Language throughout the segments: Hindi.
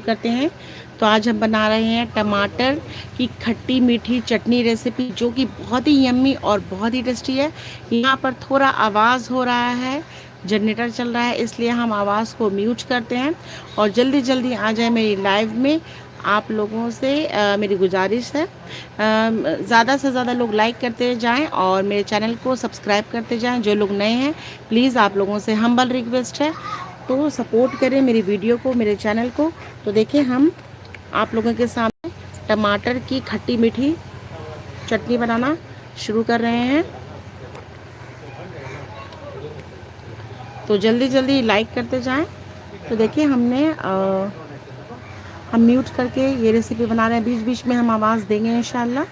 करते हैं। तो आज हम बना रहे हैं टमाटर की खट्टी मीठी चटनी रेसिपी, जो कि बहुत ही यम्मी और बहुत ही टेस्टी है। यहाँ पर थोड़ा आवाज़ हो रहा है, जनरेटर चल रहा है, इसलिए हम आवाज़ को म्यूट करते हैं। और जल्दी जल्दी आ जाए मेरी लाइव में। आप लोगों से मेरी गुजारिश है, ज़्यादा से ज़्यादा लोग लाइक करते जाएं और मेरे चैनल को सब्सक्राइब करते जाएं। जो लोग नए हैं, प्लीज़ आप लोगों से हम्बल रिक्वेस्ट है, तो सपोर्ट करें मेरी वीडियो को, मेरे चैनल को। तो देखिए, हम आप लोगों के सामने टमाटर की खट्टी मीठी चटनी बनाना शुरू कर रहे हैं। तो जल्दी जल्दी लाइक करते जाएं। तो देखिए, हम म्यूट करके ये रेसिपी बना रहे हैं। बीच बीच में हम आवाज़ देंगे इंशाल्लाह।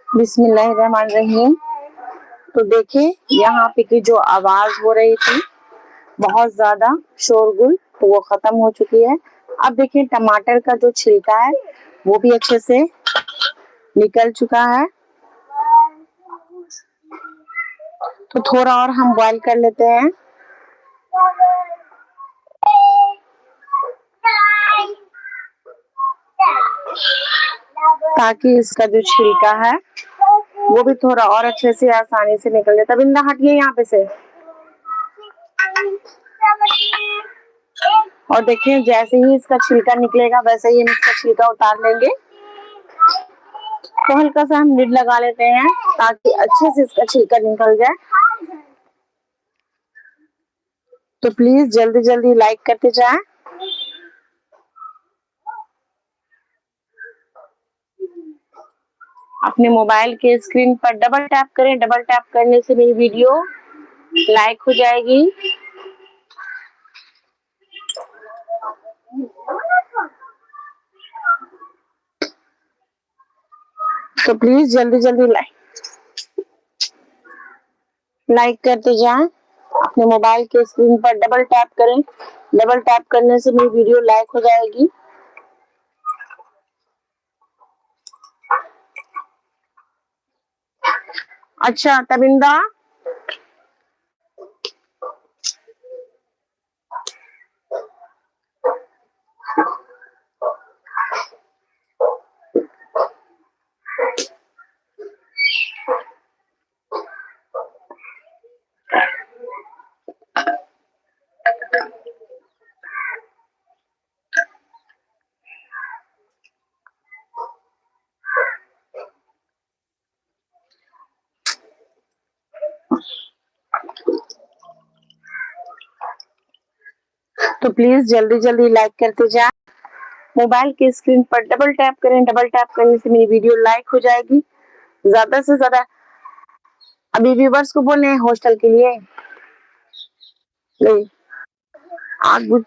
बिस्मिल्लाहिर्रहमानिर्रहीम। तो देखिए यहाँ पे की जो आवाज हो रही थी बहुत ज्यादा शोरगुल, तो वो खत्म हो चुकी है। अब देखिए टमाटर का जो छिलका है वो भी अच्छे से निकल चुका है। तो थोड़ा और हम बॉईल कर लेते हैं। ताकि इसका जो छिलका है वो भी थोड़ा और अच्छे से आसानी से निकल जाए। तबिंदा हटिए यहाँ पे से। और देखिए जैसे ही इसका छिलका निकलेगा वैसे ही हम इसका छिलका उतार लेंगे। तो हल्का सा हम लिड लगा लेते हैं ताकि अच्छे से इसका छिलका निकल जाए। तो प्लीज जल्दी जल्दी लाइक करते जाएं। अपने मोबाइल के स्क्रीन पर डबल टैप करें। डबल टैप करने से मेरी वीडियो लाइक हो जाएगी। तो प्लीज जल्दी जल्दी लाइक करते जाएं। अपने मोबाइल के स्क्रीन पर डबल टैप करें। डबल टैप करने से मेरी वीडियो लाइक हो जाएगी। अच्छा तबिंदा, तो प्लीज जल्दी जल्दी लाइक करते जाएं। मोबाइल की स्क्रीन पर डबल टैप करें। डबल टैप करने से मेरी वीडियो लाइक हो जाएगी। ज्यादा से ज्यादा अभी व्यूवर्स को बोलने हैं हॉस्टल के लिए नहीं आग बुझ।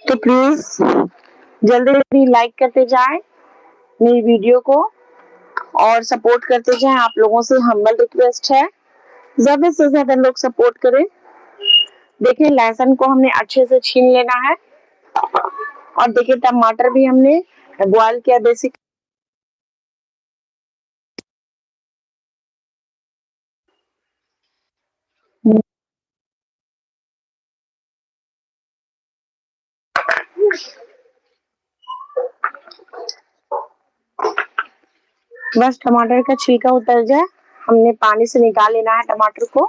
तो प्लीज जल्दी जल्दी लाइक करते जाएं मेरी वीडियो को और सपोर्ट करते जाएं। आप लोगों से हम्बल रिक्वेस्ट है ज्यादा से ज्यादा लोग सपोर्ट करें। देखिए लहसुन को हमने अच्छे से छीन लेना है और देखिए टमाटर भी हमने बॉयल किया देसी। बस टमाटर का छिलका उतर जाए हमने पानी से निकाल लेना है टमाटर को।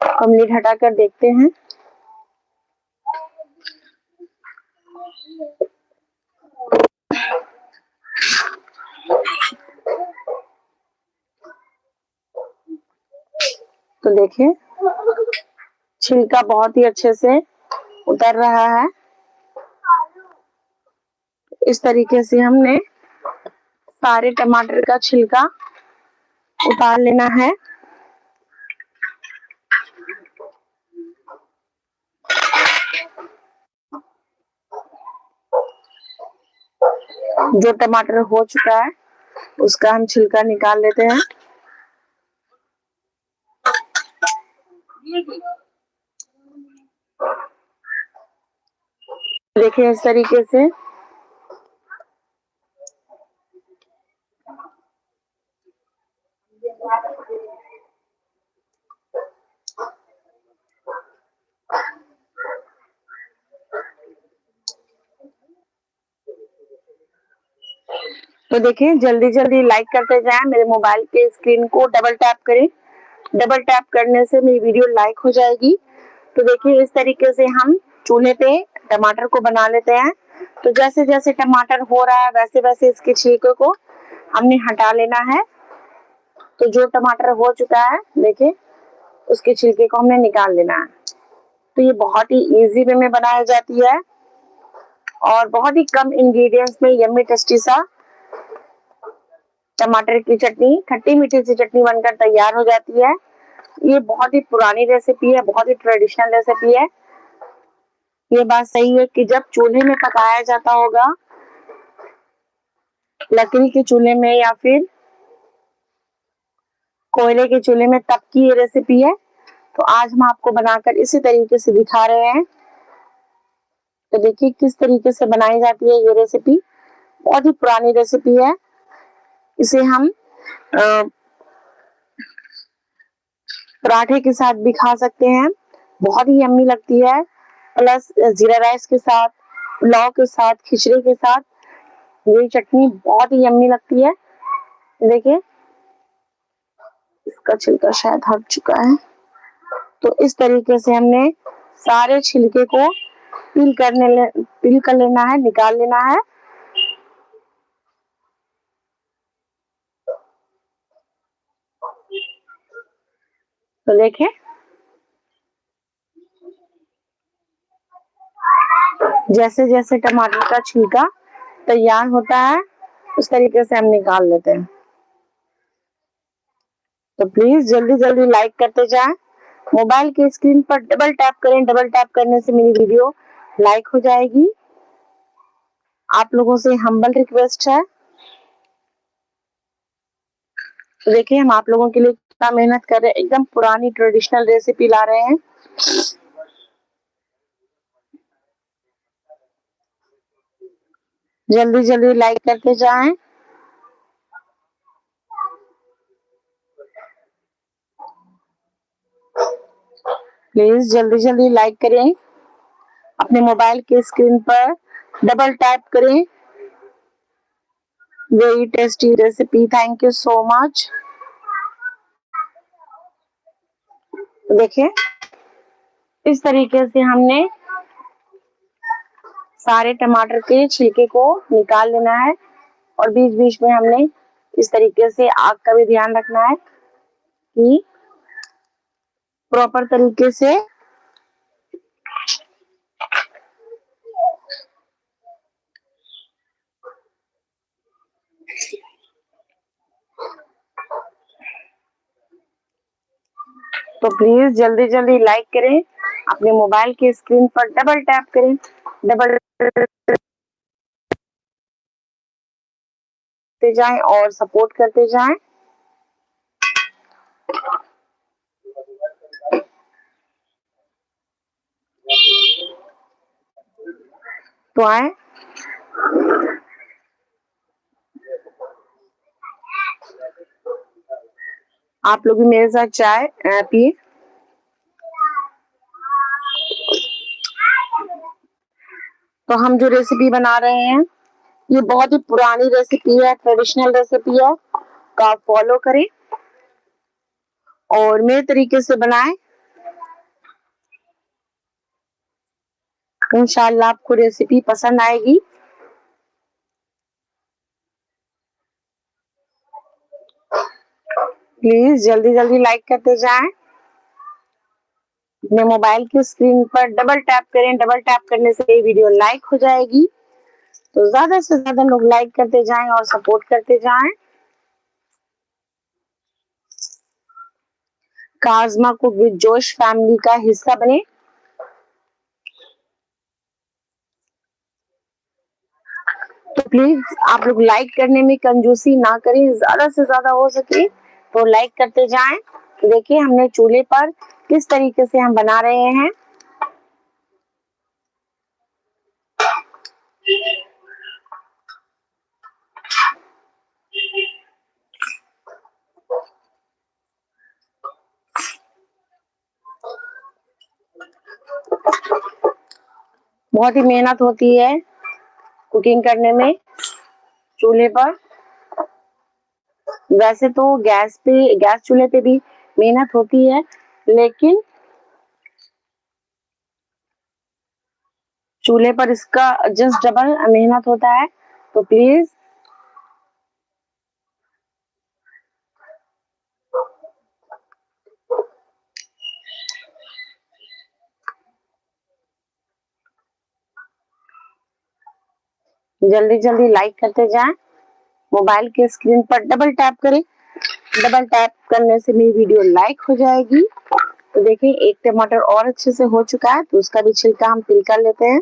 हम लिड हटा कर देखते हैं। तो देखिए छिलका बहुत ही अच्छे से उतर रहा है। इस तरीके से हमने सारे टमाटर का छिलका उतार लेना है। जो टमाटर हो चुका है उसका हम छिलका निकाल लेते हैं। देखिए इस तरीके से तो देखिए जल्दी जल्दी लाइक करते जाएं। मेरे मोबाइल के स्क्रीन को डबल टैप करें। डबल टैप करने से मेरी वीडियो लाइक हो जाएगी। तो देखिए इस तरीके से हम चूल्हे पे टमाटर को बना लेते हैं। तो जैसे जैसे टमाटर हो रहा है वैसे वैसे इसके छिलके को हमने हटा लेना है। तो जो टमाटर हो चुका है देखिए, उसके छिलके को हमने निकाल लेना है। तो ये बहुत ही इजी वे में बनाई जाती है और बहुत ही कम इंग्रेडिएंट्स में यम्मी टेस्टी सा टमाटर की चटनी, खट्टी मीठी सी चटनी बनकर तैयार हो जाती है। ये बहुत ही पुरानी रेसिपी है, बहुत ही ट्रेडिशनल रेसिपी है। ये बात सही है कि जब चूल्हे में पकाया जाता होगा, लकड़ी के चूल्हे में या फिर कोयले के चूल्हे में, तब की ये रेसिपी है। तो आज हम आपको बनाकर इसी तरीके से दिखा रहे हैं। तो देखिए किस तरीके से बनाई जाती है ये रेसिपी। बहुत ही पुरानी रेसिपी है। इसे हम पराठे के साथ भी खा सकते हैं, बहुत ही यम्मी लगती है। प्लस जीरा राइस के साथ, पुलाव के साथ, खिचड़ी के साथ ये चटनी बहुत ही यम्मी लगती है। देखिए इसका छिलका शायद हट चुका है। तो इस तरीके से हमने सारे छिलके को पील कर लेना है, निकाल लेना है। तो देखिए जैसे जैसे टमाटर का छिलका तैयार होता है उस तरीके से हम निकाल लेते हैं। तो प्लीज जल्दी जल्दी लाइक करते जाएं। मोबाइल की स्क्रीन पर डबल टैप करें, डबल टैप करने से मेरी वीडियो लाइक हो जाएगी। आप लोगों से हम्बल रिक्वेस्ट है। तो देखिए हम आप लोगों के लिए कितना मेहनत कर रहे हैं, एकदम पुरानी ट्रेडिशनल रेसिपी ला रहे हैं। जल्दी जल्दी लाइक करते जाएं। प्लीज जल्दी जल्दी लाइक करें। अपने मोबाइल के स्क्रीन पर डबल टैप करें। Very tasty recipe, thank you so much. देखिए इस तरीके से हमने सारे टमाटर के छिलके को निकाल लेना है और बीच बीच में हमने इस तरीके से आग का भी ध्यान रखना है कि प्रॉपर तरीके से तो प्लीज जल्दी जल्दी लाइक करें। अपने मोबाइल की स्क्रीन पर डबल टैप करें, डबल करते जाएं और सपोर्ट करते जाएं। तो आए आप लोग भी मेरे साथ चाय पिए। तो हम जो रेसिपी बना रहे हैं ये बहुत ही पुरानी रेसिपी है, ट्रेडिशनल रेसिपी है। तो आप फॉलो करें और मेरे तरीके से बनाएं। इंशाल्लाह आपको रेसिपी पसंद आएगी। प्लीज जल्दी जल्दी लाइक करते जाएं। अपने मोबाइल की स्क्रीन पर डबल टैप करें, डबल टैप करने से ये वीडियो लाइक हो जाएगी। तो ज्यादा से ज्यादा लोग लाइक करते जाएं और सपोर्ट करते जाएं। काजमा कुक विद जोश फैमिली का हिस्सा बने। तो प्लीज आप लोग लाइक करने में कंजूसी ना करें, ज्यादा से ज्यादा हो सके तो लाइक करते जाएं। तो देखिए हमने चूल्हे पर किस तरीके से हम बना रहे हैं। बहुत ही मेहनत होती है कुकिंग करने में चूल्हे पर। वैसे तो गैस चूल्हे पे भी मेहनत होती है, लेकिन चूल्हे पर इसका जस्ट डबल मेहनत होता है, तो प्लीज जल्दी जल्दी लाइक करते जाएं। मोबाइल के स्क्रीन पर डबल टैप करें। डबल टैप करने से मेरी वीडियो लाइक हो जाएगी। तो देखिए एक टमाटर और अच्छे से हो चुका है, तो उसका भी छिलका हम पील कर लेते हैं।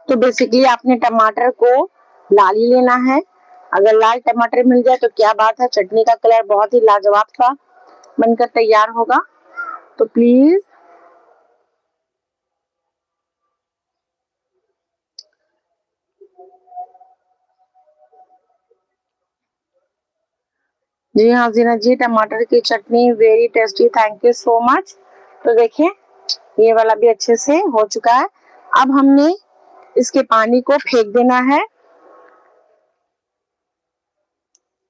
तो बेसिकली आपने टमाटर को लाल ही लेना है। अगर लाल टमाटर मिल जाए तो क्या बात है, चटनी का कलर बहुत ही लाजवाब सा बनकर तैयार होगा। तो प्लीज जी हाँ जीना जी, टमाटर की चटनी very tasty, thank you so much. तो देखिए ये वाला भी अच्छे से हो चुका है। अब हमने इसके पानी को फेंक देना है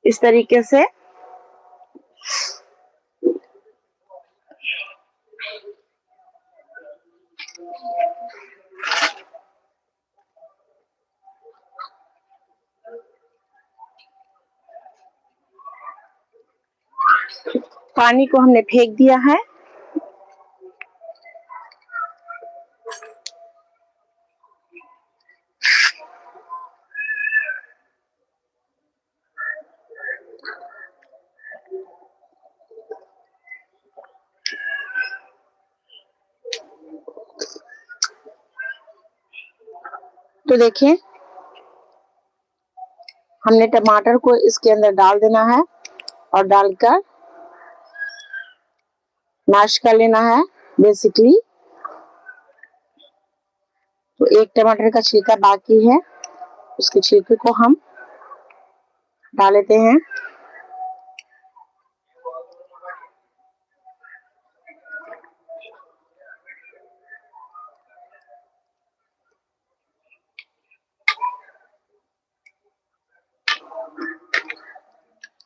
इस तरीके से। पानी को हमने फेंक दिया है। तो देखिए हमने टमाटर को इसके अंदर डाल देना है और डालकर मैश कर लेना है बेसिकली। तो एक टमाटर का छिलका बाकी है, उसके छिलके को हम डाल लेते हैं।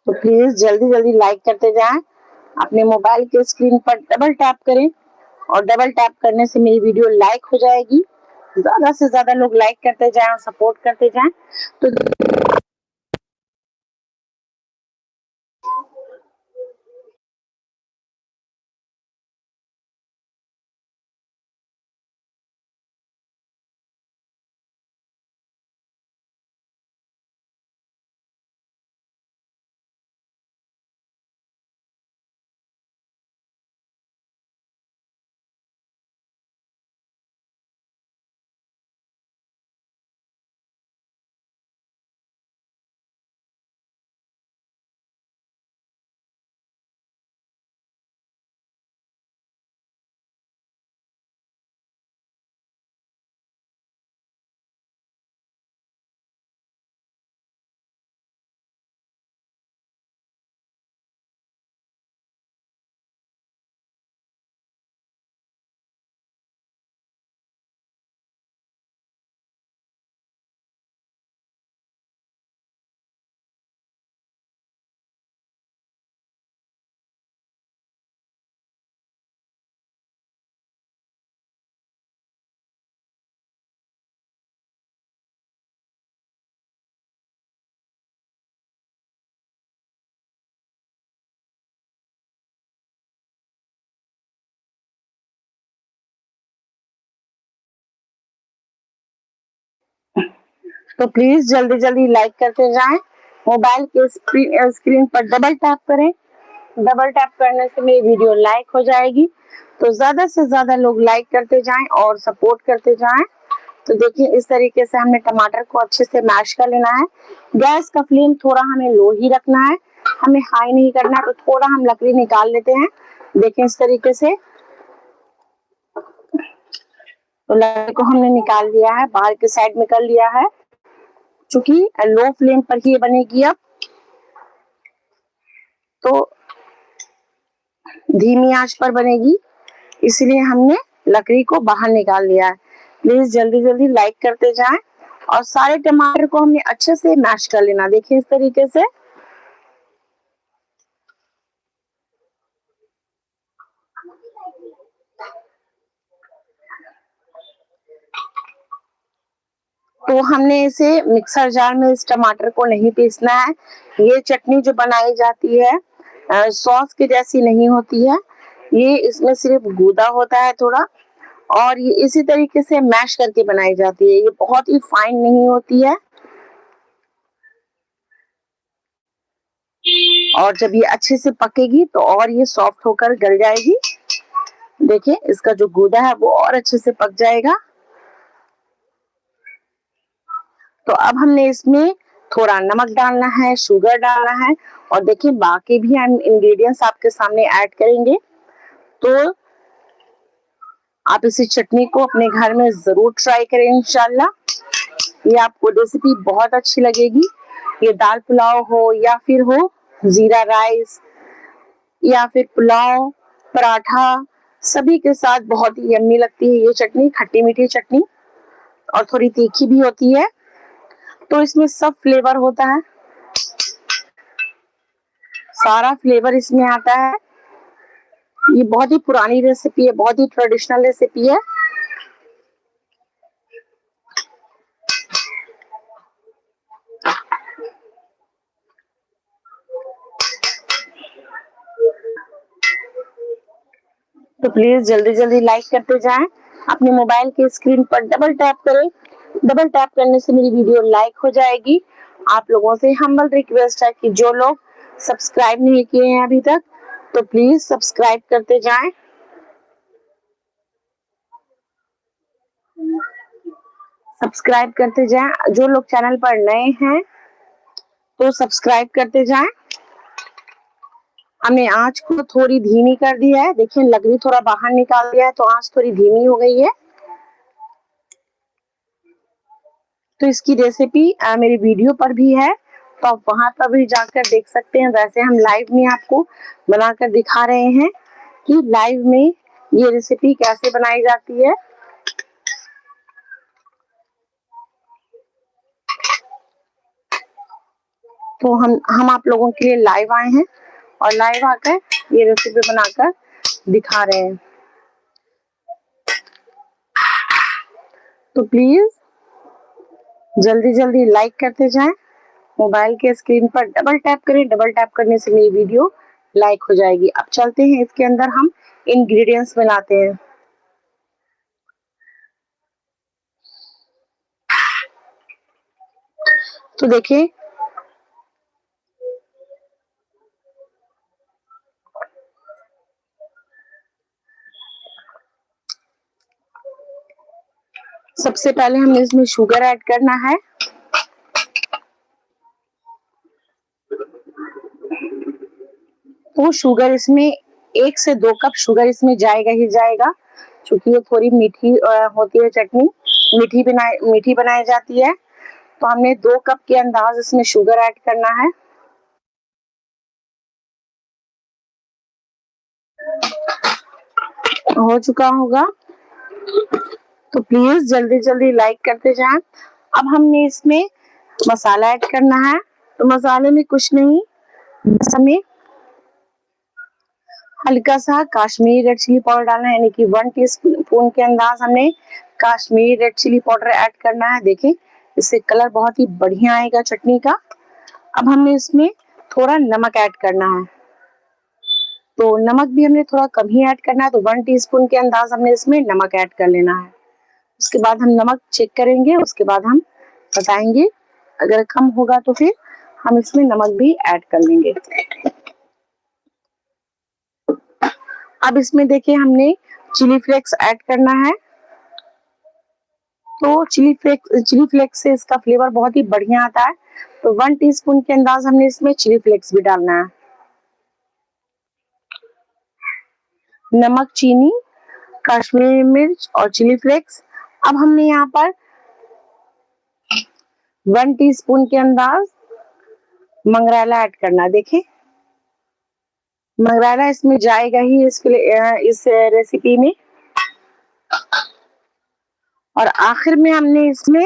तो प्लीज जल्दी जल्दी लाइक करते जाएं। अपने मोबाइल के स्क्रीन पर डबल टैप करें और डबल टैप करने से मेरी वीडियो लाइक हो जाएगी। ज्यादा से ज्यादा लोग लाइक करते जाएं और सपोर्ट करते जाएं। तो तो प्लीज जल्दी जल्दी लाइक करते जाएं। मोबाइल के स्क्रीन पर डबल टैप करें। डबल टैप करने से मेरी वीडियो लाइक हो जाएगी। तो ज्यादा से ज्यादा लोग लाइक करते जाएं और सपोर्ट करते जाएं। तो देखिए इस तरीके से हमने टमाटर को अच्छे से मैश कर लेना है। गैस का फ्लेम थोड़ा हमें लो ही रखना है, हमें हाई नहीं करना है। तो थोड़ा हम लकड़ी निकाल लेते हैं। देखिए इस तरीके से तो लकड़ी को हमने निकाल लिया है, बाहर के साइड में कर लिया है। चूंकि लो फ्लेम पर ही बनेगी अब, तो धीमी आंच पर बनेगी, इसलिए हमने लकड़ी को बाहर निकाल लिया है। प्लीज जल्दी जल्दी लाइक करते जाएं और सारे टमाटर को हमने अच्छे से मैश कर लेना। देखिए इस तरीके से तो हमने इसे मिक्सर जार में इस टमाटर को नहीं पीसना है। ये चटनी जो बनाई जाती है सॉस की जैसी नहीं होती है, ये इसमें सिर्फ गूदा होता है थोड़ा, और ये इसी तरीके से मैश करके बनाई जाती है। ये बहुत ही फाइन नहीं होती है, और जब ये अच्छे से पकेगी तो और ये सॉफ्ट होकर गल जाएगी। देखिए इसका जो गूदा है वो और अच्छे से पक जाएगा। तो अब हमने इसमें थोड़ा नमक डालना है, शुगर डालना है, और देखिए बाकी भी हम इंग्रेडिएंट्स आपके सामने ऐड करेंगे। तो आप इसी चटनी को अपने घर में जरूर ट्राई करें इंशाल्लाह। ये आपको रेसिपी बहुत अच्छी लगेगी। ये दाल पुलाव हो या फिर हो जीरा राइस या फिर पुलाव, पराठा, सभी के साथ बहुत ही यम्मी लगती है ये चटनी। खट्टी मीठी चटनी और थोड़ी तीखी भी होती है, तो इसमें सब फ्लेवर होता है, सारा फ्लेवर इसमें आता है। ये बहुत ही पुरानी रेसिपी है, बहुत ही ट्रेडिशनल रेसिपी है। तो प्लीज जल्दी जल्दी लाइक करते जाएं। अपने मोबाइल के स्क्रीन पर डबल टैप करें। डबल टैप करने से मेरी वीडियो लाइक हो जाएगी। आप लोगों से हम्बल रिक्वेस्ट है कि जो लोग सब्सक्राइब नहीं किए हैं अभी तक, तो प्लीज सब्सक्राइब करते जाएं। सब्सक्राइब करते जाएं। जो लोग चैनल पर नए हैं तो सब्सक्राइब करते जाएं। हमने आंच को थोड़ी धीमी कर दी है। देखिए लकड़ी थोड़ा बाहर निकाल दिया है, तो आंच थोड़ी धीमी हो गई है। तो इसकी रेसिपी मेरी वीडियो पर भी है, तो आप वहां पर भी जाकर देख सकते हैं। वैसे हम लाइव में आपको बनाकर दिखा रहे हैं कि लाइव में ये रेसिपी कैसे बनाई जाती है। तो हम आप लोगों के लिए लाइव आए हैं और लाइव आकर ये रेसिपी बनाकर दिखा रहे हैं। तो प्लीज जल्दी जल्दी लाइक करते जाएं। मोबाइल के स्क्रीन पर डबल टैप करें। डबल टैप करने से मेरी वीडियो लाइक हो जाएगी। अब चलते हैं इसके अंदर हम इंग्रेडिएंट्स मिलाते हैं। तो देखिए सबसे पहले हमें इसमें शुगर ऐड करना है। तो शुगर इसमें 1 से 2 कप शुगर इसमें जाएगा ही जाएगा, क्योंकि ये थोड़ी मीठी होती है चटनी, मीठी बनाई जाती है। तो हमने 2 कप के अंदाज इसमें शुगर ऐड करना है। हो चुका होगा, तो प्लीज जल्दी जल्दी लाइक करते जाएं। अब हमने इसमें मसाला ऐड करना है। तो मसाले में कुछ नहीं, बस हमें हल्का सा काश्मीरी रेड चिली पाउडर डालना है, यानी कि 1 टीस्पून के अंदाज हमने Kashmiri red chilli powder add करना है। देखिए इससे कलर बहुत ही बढ़िया आएगा चटनी का। अब हमने इसमें थोड़ा नमक ऐड करना है। तो नमक भी हमने थोड़ा कम ही ऐड करना है, तो 1 टीस्पून के अंदाज हमने इसमें नमक ऐड कर लेना है। उसके बाद हम नमक चेक करेंगे, उसके बाद हम बताएंगे। अगर कम होगा तो फिर हम इसमें नमक भी ऐड कर लेंगे। अब इसमें देखिए हमने चिली फ्लेक्स ऐड करना है। तो चिली फ्लेक्स से इसका फ्लेवर बहुत ही बढ़िया आता है। तो 1 टीस्पून के अंदाज हमने इसमें चिली फ्लेक्स भी डालना है। नमक, चीनी, कश्मीरी मिर्च और चिली फ्लेक्स। अब हमने यहाँ पर 1 टीस्पून के अंदाज मंगरेला ऐड करना है। देखिए मंगरेला इसमें जाएगा ही इस रेसिपी में। और आखिर में हमने इसमें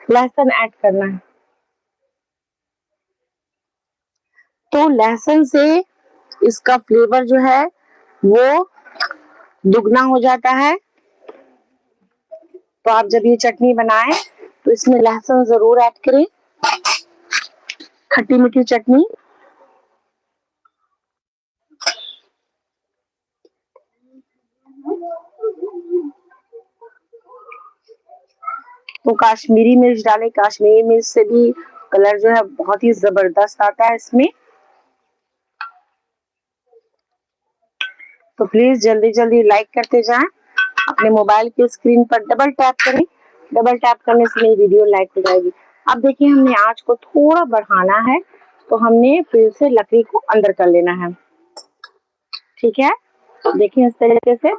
लहसुन ऐड करना है। तो लहसुन से इसका फ्लेवर जो है वो दुगना हो जाता है। तो आप जब ये चटनी बनाएं तो इसमें लहसुन जरूर ऐड करें। खट्टी मीठी चटनी। तो कश्मीरी मिर्च डालें। कश्मीरी मिर्च से भी कलर जो है बहुत ही जबरदस्त आता है इसमें। तो प्लीज जल्दी जल्दी लाइक करते जाएं। अपने मोबाइल की स्क्रीन पर डबल टैप करें। डबल टैप करने से मेरी वीडियो लाइक हो जाएगी। अब देखिए हमने आंच को थोड़ा बढ़ाना है। तो हमने फिर से लकड़ी को अंदर कर लेना है। ठीक है, देखिए इस तरीके से।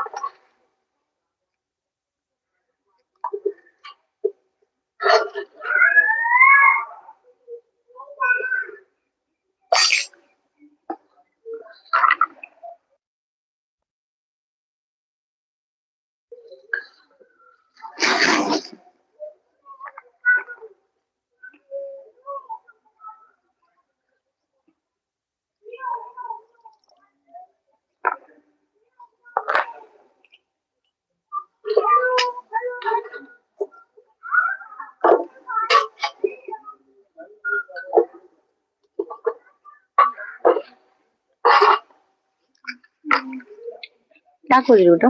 क्या कर रही हो बेटा?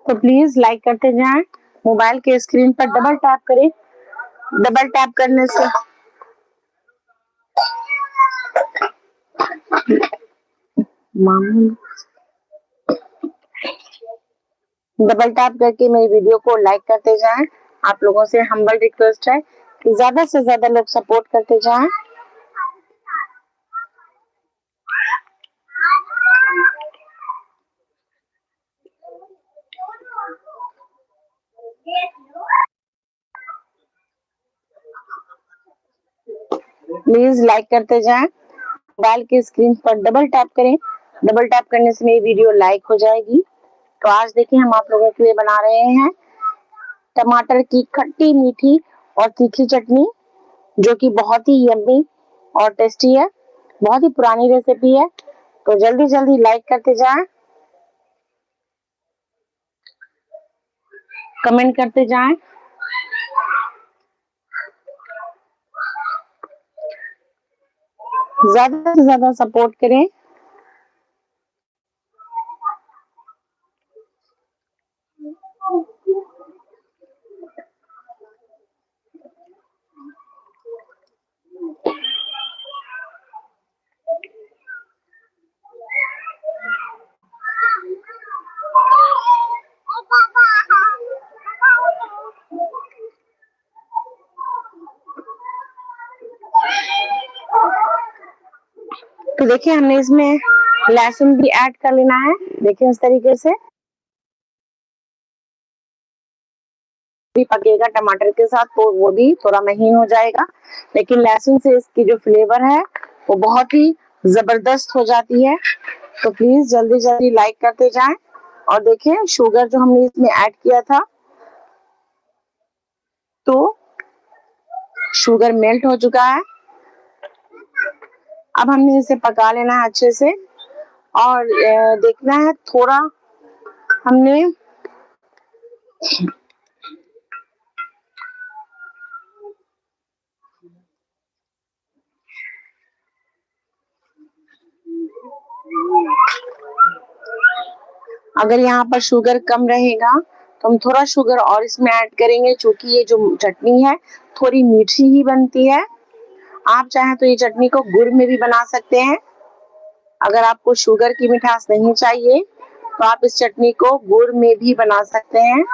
तो प्लीज लाइक करते जाएं। मोबाइल के स्क्रीन पर डबल टैप करें। डबल टैप करने से डबल टैप करके मेरी वीडियो को लाइक करते जाएं। आप लोगों से हम्बल रिक्वेस्ट है कि ज्यादा से ज्यादा लोग सपोर्ट करते जाएं। प्लीज लाइक करते जाएं। मोबाइल की स्क्रीन पर डबल टैप करें। डबल टैप करने से मेरी वीडियो लाइक हो जाएगी। तो आज देखिए हम आप लोगों के लिए बना रहे हैं टमाटर की खट्टी मीठी और तीखी चटनी, जो कि बहुत ही यम्मी और टेस्टी है। बहुत ही पुरानी रेसिपी है। तो जल्दी जल्दी लाइक करते जाएं, कमेंट करते जाएं। ज्यादा से ज्यादा सपोर्ट करें। तो देखिए हमने इसमें लहसुन भी ऐड कर लेना है। देखिए इस तरीके से भी पकेगा टमाटर के साथ तो वो भी थोड़ा महीन हो जाएगा। लेकिन लहसुन से इसकी जो फ्लेवर है वो बहुत ही जबरदस्त हो जाती है। तो प्लीज जल्दी जल्दी लाइक करते जाएं। और देखिए शुगर जो हमने इसमें ऐड किया था तो शुगर मेल्ट हो चुका है। अब हमने इसे पका लेना है अच्छे से। और देखना है थोड़ा हमने अगर यहाँ पर शुगर कम रहेगा तो हम थोड़ा शुगर और इसमें ऐड करेंगे, क्योंकि ये जो चटनी है थोड़ी मीठी ही बनती है। आप चाहें तो ये चटनी को गुड़ में भी बना सकते हैं। अगर आपको शुगर की मिठास नहीं चाहिए तो आप इस चटनी को गुड़ में भी बना सकते हैं।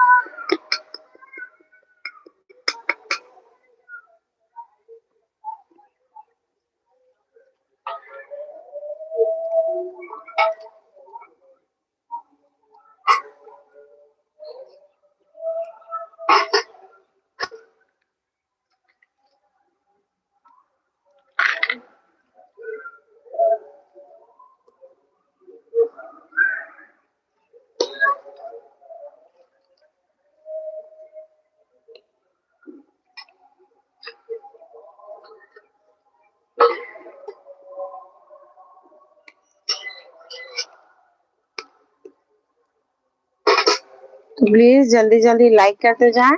तो प्लीज जल्दी जल्दी लाइक करते जाएं।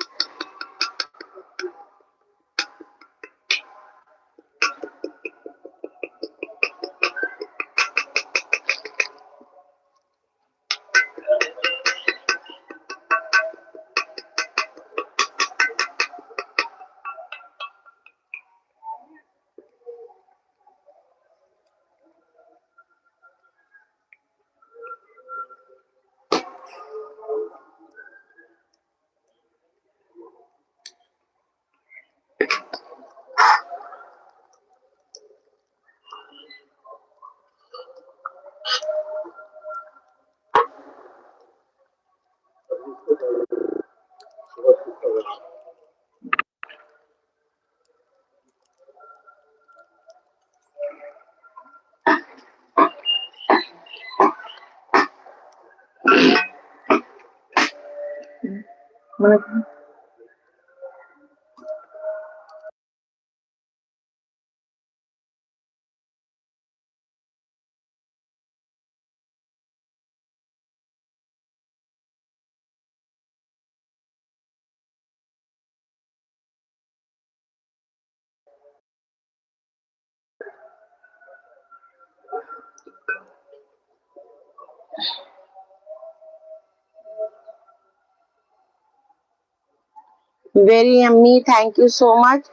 Very yummy, thank you so much.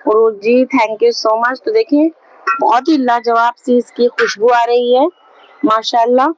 और जी थैंक यू सो मच। तो देखिए बहुत ही लाजवाब सी इसकी खुशबू आ रही है, माशाल्लाह।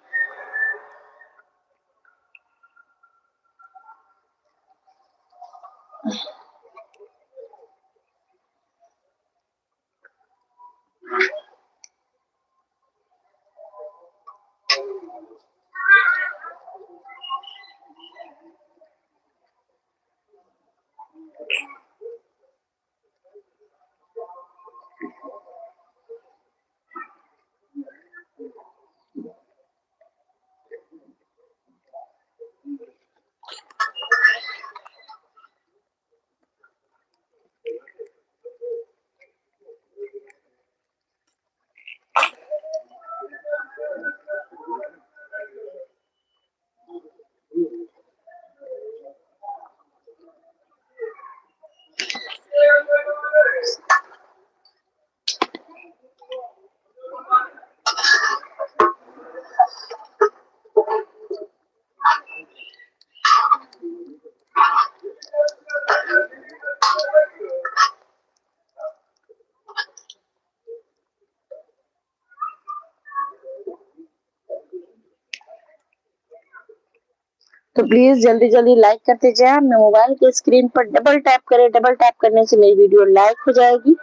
तो प्लीज जल्दी जल्दी लाइक करते जाए। अपने मोबाइल के स्क्रीन पर डबल टैप करें, डबल टैप करने से मेरी वीडियो लाइक हो जाएगी।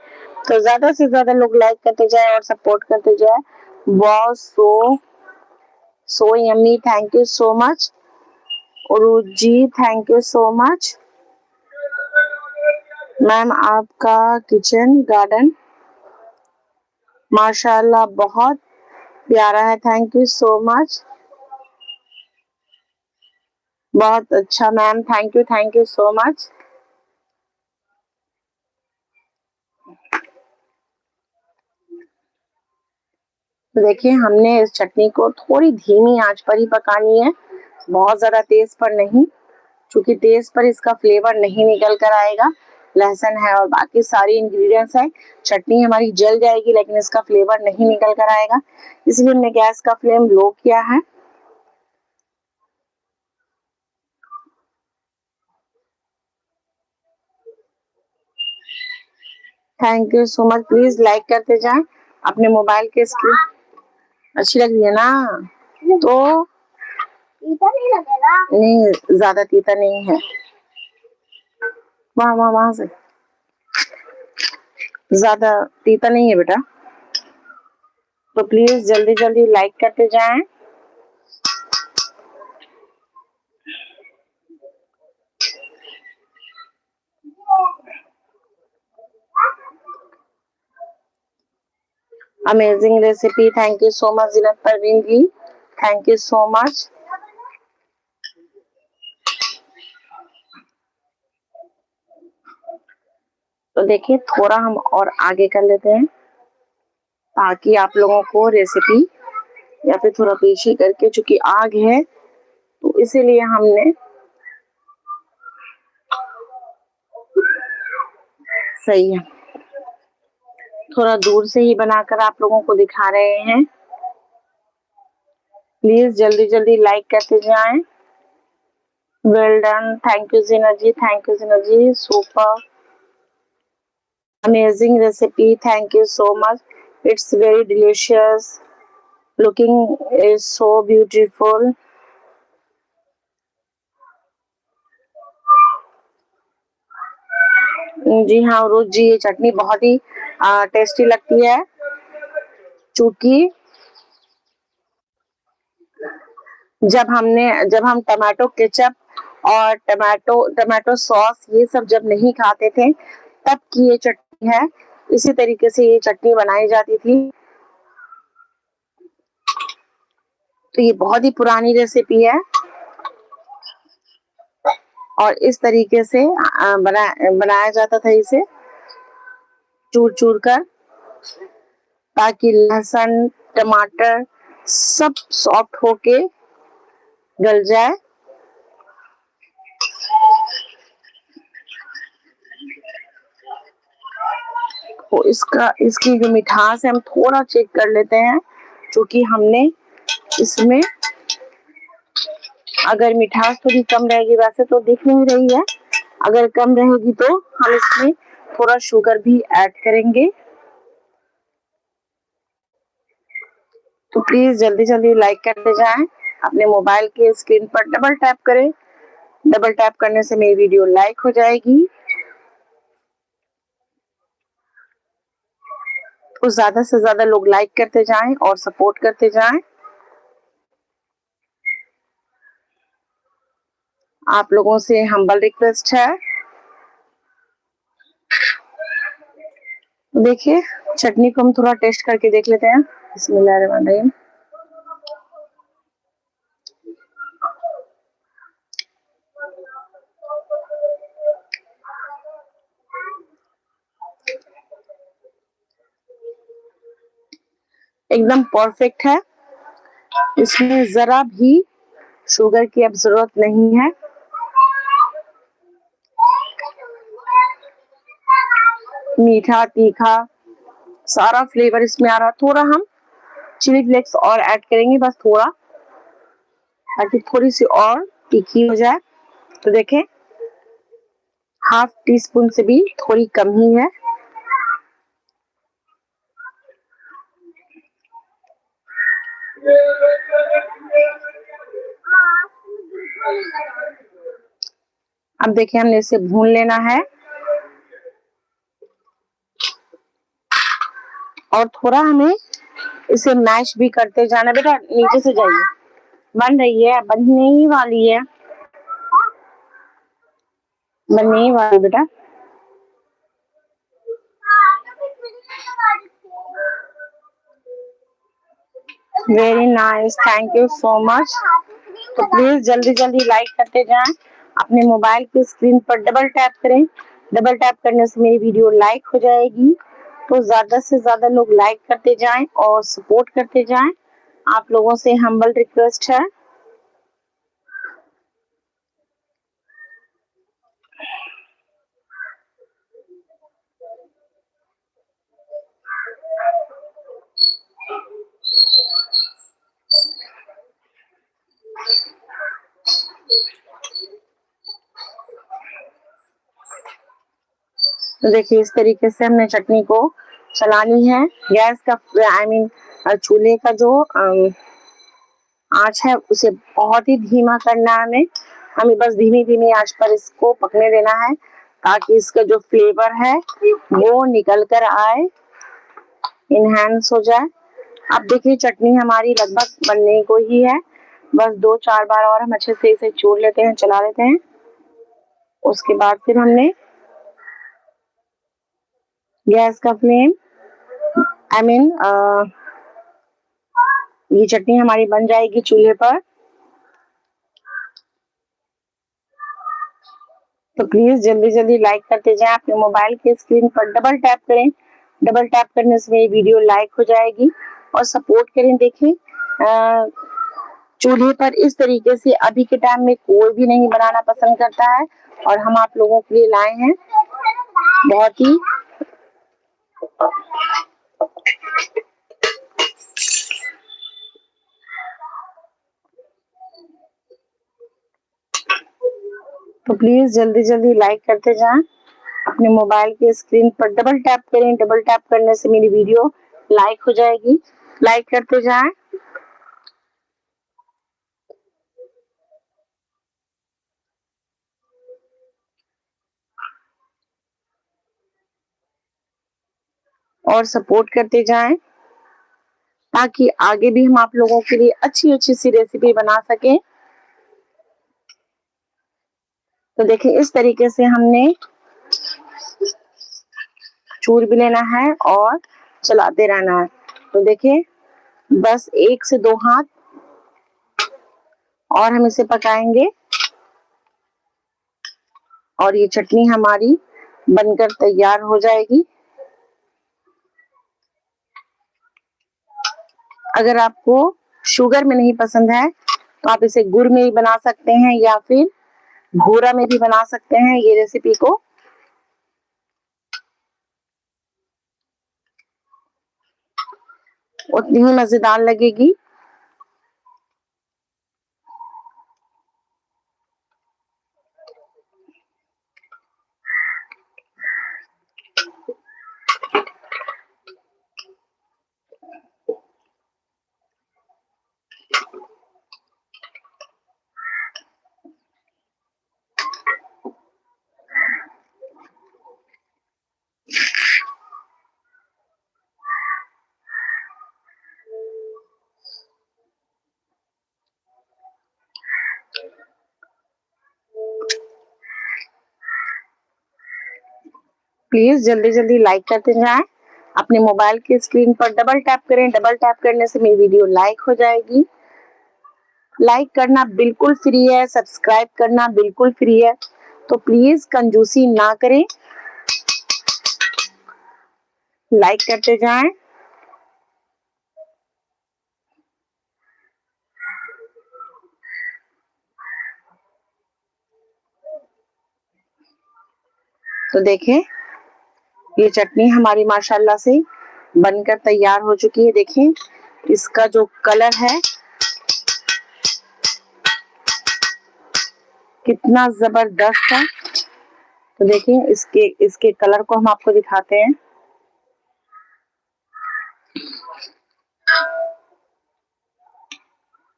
तो ज्यादा से ज्यादा लोग लाइक करते जाए और सपोर्ट करते जाए। Wow, so yummy, thank you so much. और जी thank you so much ma'am. आपका किचन गार्डन माशाल्लाह बहुत प्यारा है, थैंक यू सो मच। बहुत अच्छा ma'am, thank you so much. तो देखिए हमने इस चटनी को थोड़ी धीमी आंच पर ही पकानी है, बहुत ज्यादा तेज पर नहीं, क्योंकि तेज पर इसका फ्लेवर नहीं निकल कर आएगा। लहसुन है और बाकी सारी इंग्रेडिएंट्स है, चटनी हमारी जल जाएगी लेकिन इसका फ्लेवर नहीं निकल कर आएगा। इसलिए हमने गैस का फ्लेम लो किया है। Thank you so much. Please like करते जाएं अपने मोबाइल के स्क्रीन। अच्छी लग रही है ना? तो तीता नहीं लगेगा? नहीं, ज्यादा तीता नहीं है। वहाँ वहाँ वहां से ज्यादा तीता नहीं है बेटा। तो प्लीज जल्दी जल्दी लाइक करते जाएं। Amazing recipe. Thank you so much Zeenat Parveen ji, thank you so much. तो देखिए थोड़ा हम और आगे कर लेते हैं ताकि आप लोगों को रेसिपी या फिर थोड़ा पीछे करके, चूंकि आग है तो इसीलिए हमने सही है थोड़ा दूर से ही बनाकर आप लोगों को दिखा रहे हैं। प्लीज जल्दी जल्दी लाइक करते जाएं। Well done, thank you Jeena ji, thank you Jeena ji, super amazing recipe, thank you so much. It's very delicious, looking is so beautiful. जी हाँ रोज जी, ये चटनी बहुत ही टेस्टी लगती है, क्योंकि जब हम टमाटो केचप और टमाटो टमाटो सॉस ये सब जब नहीं खाते थे तब की ये चटनी है। इसी तरीके से ये चटनी बनाई जाती थी। तो ये बहुत ही पुरानी रेसिपी है और इस तरीके से बनाया जाता था इसे चूर चूर कर, ताकि लहसुन टमाटर सब सॉफ्ट होके गल जाए। तो इसकी जो मिठास है हम थोड़ा चेक कर लेते हैं, क्योंकि हमने इसमें अगर मिठास थोड़ी कम रहेगी, वैसे तो दिख नहीं रही है, अगर कम रहेगी तो हम इसमें थोड़ा शुगर भी ऐड करेंगे। तो प्लीज जल्दी जल्दी लाइक करते जाएं। अपने मोबाइल के स्क्रीन पर डबल टैप करें, डबल टैप करने से मेरी वीडियो लाइक हो जाएगी। तो ज्यादा से ज्यादा लोग लाइक करते जाएं और सपोर्ट करते जाएं। आप लोगों से हम्बल रिक्वेस्ट है। देखिए चटनी को हम थोड़ा टेस्ट करके देख लेते हैं। बिस्मिल्लाहिर्रहमानिर्रहीम। एकदम परफेक्ट है, इसमें जरा भी शुगर की अब जरूरत नहीं है। मीठा तीखा सारा फ्लेवर इसमें आ रहा। थोड़ा हम चिली फ्लेक्स और ऐड करेंगे, बस थोड़ा, ताकि थोड़ी सी और तीखी हो जाए। तो देखें हाफ टी स्पून से भी थोड़ी कम ही है। अब देखिए हमने इसे भून लेना है और थोड़ा हमें इसे मैश भी करते जाना। बेटा नीचे से जाइए, बन रही है, बनने ही वाली है, बनने ही वाली बेटा। Very nice, thank you so much. तो प्लीज जल्दी जल्दी लाइक करते जाएं। अपने मोबाइल की स्क्रीन पर डबल टैप करें, डबल टैप करने से मेरी वीडियो लाइक हो जाएगी। तो ज्यादा से ज्यादा लोग लाइक करते जाएं और सपोर्ट करते जाएं। आप लोगों से हम्बल रिक्वेस्ट है। तो देखिए इस तरीके से हमने चटनी को चलानी है। गैस का चूल्हे का जो आंच है उसे बहुत ही धीमा करना है हमें। हमें बस धीमी धीमी आंच पर इसको पकने देना है ताकि इसका जो फ्लेवर है वो निकल कर आए, इनहेंस हो जाए। अब देखिए चटनी हमारी लगभग बनने को ही है, बस 2-4 बार और हम अच्छे से इसे चूर लेते हैं, चला लेते हैं। उसके बाद फिर हमने गैस का फ्लेम आई मीन ये चटनी हमारी बन जाएगी चूल्हे पर। तो प्लीज जल्दी जल्दी लाइक करते जाएं। अपने मोबाइल के स्क्रीन पर डबल टैप करें। डबल टैप करने से मेरी वीडियो लाइक हो जाएगी और सपोर्ट करें। देखें चूल्हे पर इस तरीके से अभी के टाइम में कोई भी नहीं बनाना पसंद करता है और हम आप लोगों के लिए लाए हैं बहुत ही तो प्लीज जल्दी जल्दी लाइक करते जाएं। अपने मोबाइल के स्क्रीन पर डबल टैप करें। डबल टैप करने से मेरी वीडियो लाइक हो जाएगी। लाइक करते जाएं। और सपोर्ट करते जाएं ताकि आगे भी हम आप लोगों के लिए अच्छी अच्छी सी रेसिपी बना सकें। तो देखिए इस तरीके से हमने चूर भी लेना है और चलाते रहना है। तो देखिए बस 1 से 2 हाथ और हम इसे पकाएंगे और ये चटनी हमारी बनकर तैयार हो जाएगी। अगर आपको शुगर में नहीं पसंद है तो आप इसे गुड़ में भी बना सकते हैं या फिर भूरा में भी बना सकते हैं ये रेसिपी को। उतनी ही मजेदार लगेगी। प्लीज जल्दी जल्दी लाइक करते जाएं। अपने मोबाइल के स्क्रीन पर डबल टैप करें। डबल टैप करने से मेरी वीडियो लाइक हो जाएगी। लाइक करना बिल्कुल फ्री है, सब्सक्राइब करना बिल्कुल फ्री है। तो प्लीज कंजूसी ना करें, लाइक करते जाएं। तो देखें ये चटनी हमारी माशाल्लाह से बनकर तैयार हो चुकी है। देखें इसका जो कलर है कितना जबरदस्त है। तो देखिए इसके इसके कलर को हम आपको दिखाते हैं।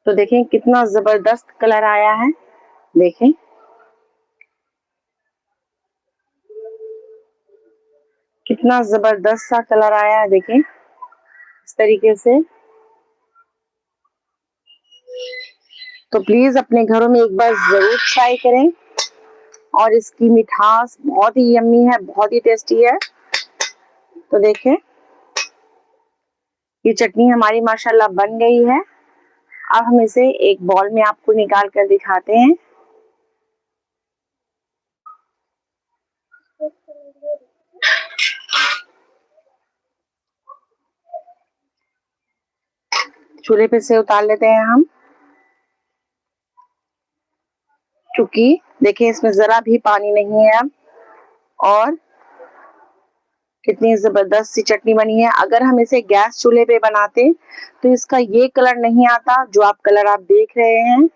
तो देखें कितना जबरदस्त कलर आया है। देखें कितना जबरदस्त सा कलर आया है। देखें इस तरीके से। तो प्लीज अपने घरों में एक बार जरूर ट्राई करें और इसकी मिठास बहुत ही यम्मी है, बहुत ही टेस्टी है। तो देखें ये चटनी हमारी माशाल्लाह बन गई है। अब हम इसे एक बॉल में आपको निकाल कर दिखाते हैं। चूल्हे पे से उतार लेते हैं हम, क्योंकि देखिए इसमें जरा भी पानी नहीं है अब। और कितनी जबरदस्त सी चटनी बनी है। अगर हम इसे गैस चूल्हे पे बनाते तो इसका ये कलर नहीं आता जो आप कलर आप देख रहे हैं।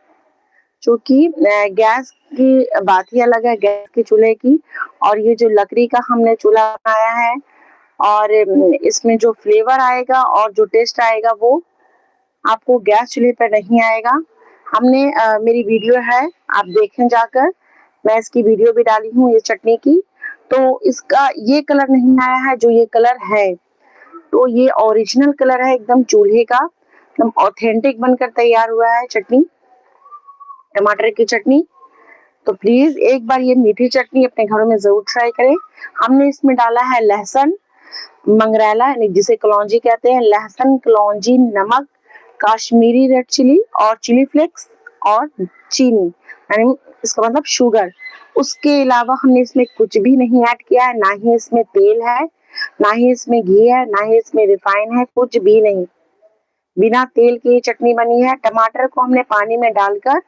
क्योंकि गैस की बात ही अलग है, गैस के चूल्हे की, और ये जो लकड़ी का हमने चूल्हा बनाया है, और इसमें जो फ्लेवर आएगा और जो टेस्ट आएगा वो आपको गैस चूल्हे पर नहीं आएगा। हमने मेरी वीडियो है, आप देखें जाकर, मैं इसकी वीडियो भी डाली हूँ ये चटनी की। तो इसका ये कलर नहीं आया है जो ये कलर है, तो ये ओरिजिनल कलर है एकदम चूल्हे का, एकदम ऑथेंटिक बनकर तैयार हुआ है चटनी, टमाटर की चटनी। तो प्लीज एक बार ये मीठी चटनी अपने घरों में जरूर ट्राई करें। हमने इसमें डाला है लहसुन, मंगरेला यानी जिसे कलौंजी कहते हैं, लहसुन, कलौंजी, नमक, काश्मीरी रेड चिली और चिली फ्लेक्स और चीनी, यानी इसका मतलब शुगर। उसके अलावा हमने इसमें कुछ भी नहीं ऐड किया है, ना ही इसमें तेल है, ना ही इसमें घी है, ना ही इसमें रिफाइन है, कुछ भी नहीं। बिना तेल की ये चटनी बनी है। टमाटर को हमने पानी में डालकर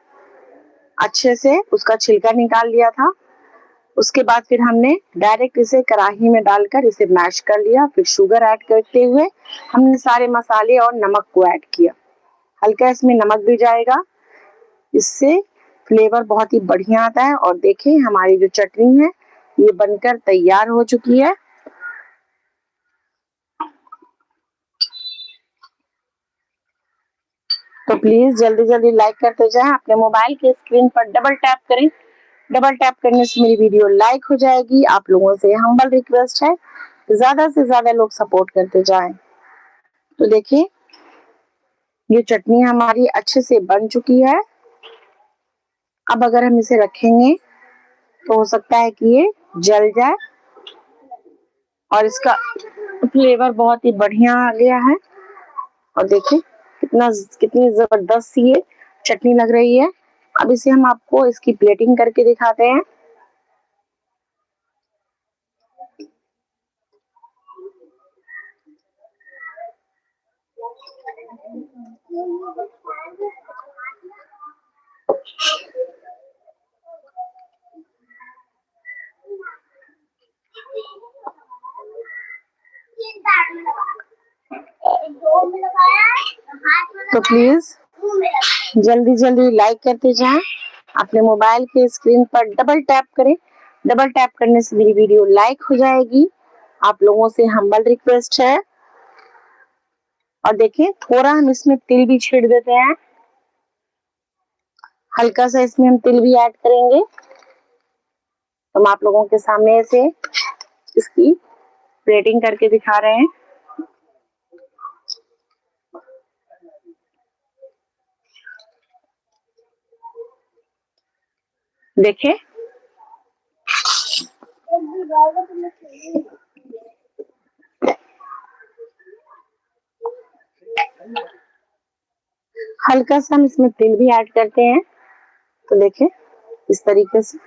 अच्छे से उसका छिलका निकाल लिया था। उसके बाद फिर हमने डायरेक्ट इसे कढ़ाई में डालकर इसे मैश कर लिया। फिर शुगर ऐड करते हुए हमने सारे मसाले और नमक को ऐड किया। हल्का इसमें नमक भी जाएगा, इससे फ्लेवर बहुत ही बढ़िया आता है। और देखिए हमारी जो चटनी है ये बनकर तैयार हो चुकी है। तो प्लीज जल्दी जल्दी लाइक करते जाएं। अपने मोबाइल के स्क्रीन पर डबल टैप करें। डबल टैप करने से मेरी वीडियो लाइक हो जाएगी। आप लोगों से हम्बल रिक्वेस्ट है, ज्यादा से ज्यादा लोग सपोर्ट करते जाएं। तो देखिए ये चटनी हमारी अच्छे से बन चुकी है। अब अगर हम इसे रखेंगे तो हो सकता है कि ये जल जाए, और इसका फ्लेवर बहुत ही बढ़िया आ गया है। और देखिए कितना कितनी जबरदस्त ये चटनी लग रही है। अब इसे हम आपको इसकी प्लेटिंग करके दिखाते हैं। तो प्लीज जल्दी जल्दी लाइक करते जाएं। अपने मोबाइल के स्क्रीन पर डबल टैप करें। डबल टैप करने से मेरी वीडियो लाइक हो जाएगी। आप लोगों से हम्बल रिक्वेस्ट है। और देखिए थोड़ा हम इसमें तिल भी छीड़ देते हैं, हल्का सा इसमें हम तिल भी ऐड करेंगे। तो हम आप लोगों के सामने से इसकी प्लेटिंग करके दिखा रहे हैं। देखिए हल्का सा हम इसमें तिल भी ऐड करते हैं। तो देखिए इस तरीके से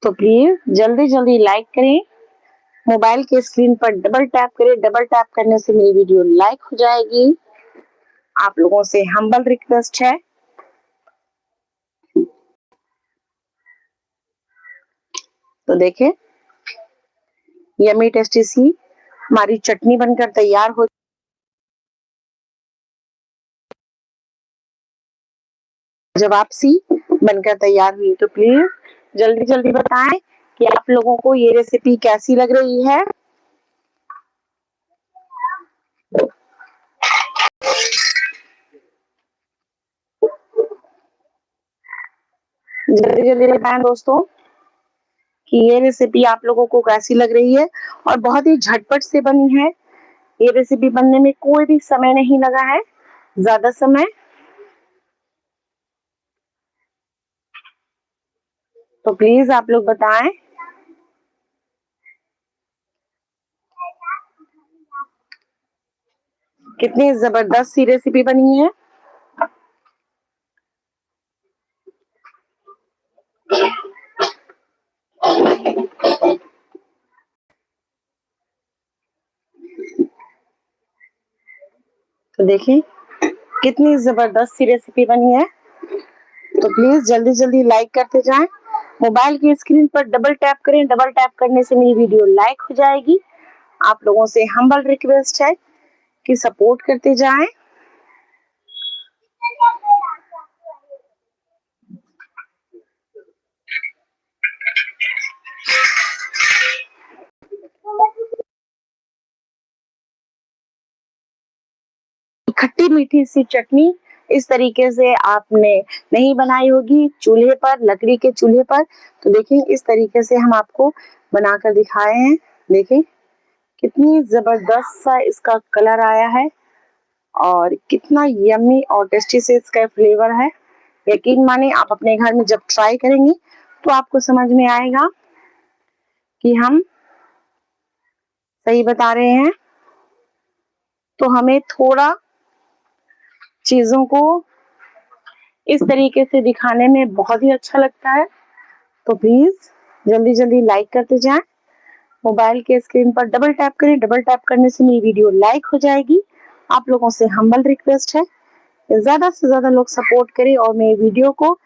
तो प्लीज जल्दी जल्दी लाइक करें। मोबाइल के स्क्रीन पर डबल टैप करें। डबल टैप करने से मेरी वीडियो लाइक हो जाएगी। आप लोगों से हम्बल रिक्वेस्ट है। तो देखिए यमी टेस्टी सी हमारी चटनी बनकर तैयार हो। जब आपसी बनकर तैयार हुई तो प्लीज जल्दी जल्दी बताएं कि आप लोगों को ये रेसिपी कैसी लग रही है। जल्दी जल्दी बताएं दोस्तों कि ये रेसिपी आप लोगों को कैसी लग रही है। और बहुत ही झटपट से बनी है। ये रेसिपी बनने में कोई भी समय नहीं लगा है, ज्यादा समय। तो प्लीज आप लोग बताएं कितनी जबरदस्त सी रेसिपी बनी है। तो देखिए कितनी जबरदस्त सी रेसिपी बनी है। तो प्लीज जल्दी जल्दी लाइक करते जाएं। मोबाइल की स्क्रीन पर डबल टैप करें। डबल टैप करने से मेरी वीडियो लाइक हो जाएगी। आप लोगों से हम्बल रिक्वेस्ट है कि सपोर्ट करते जाएं। खट्टी मीठी सी चटनी इस तरीके से आपने नहीं बनाई होगी चूल्हे पर, लकड़ी के चूल्हे पर। तो देखिए इस तरीके से हम आपको बनाकर दिखाए हैं। देखिए कितनी जबरदस्त सा इसका कलर आया है और कितना यम्मी और टेस्टी से इसका फ्लेवर है। यकीन माने आप अपने घर में जब ट्राई करेंगे तो आपको समझ में आएगा कि हम सही बता रहे हैं। तो हमें थोड़ा चीजों को इस तरीके से दिखाने में बहुत ही अच्छा लगता है। तो प्लीज जल्दी जल्दी लाइक करते जाएं। मोबाइल के स्क्रीन पर डबल टैप करें। डबल टैप करने से मेरी वीडियो लाइक हो जाएगी। आप लोगों से हम्बल रिक्वेस्ट है ज्यादा से ज्यादा लोग सपोर्ट करें और मेरी वीडियो को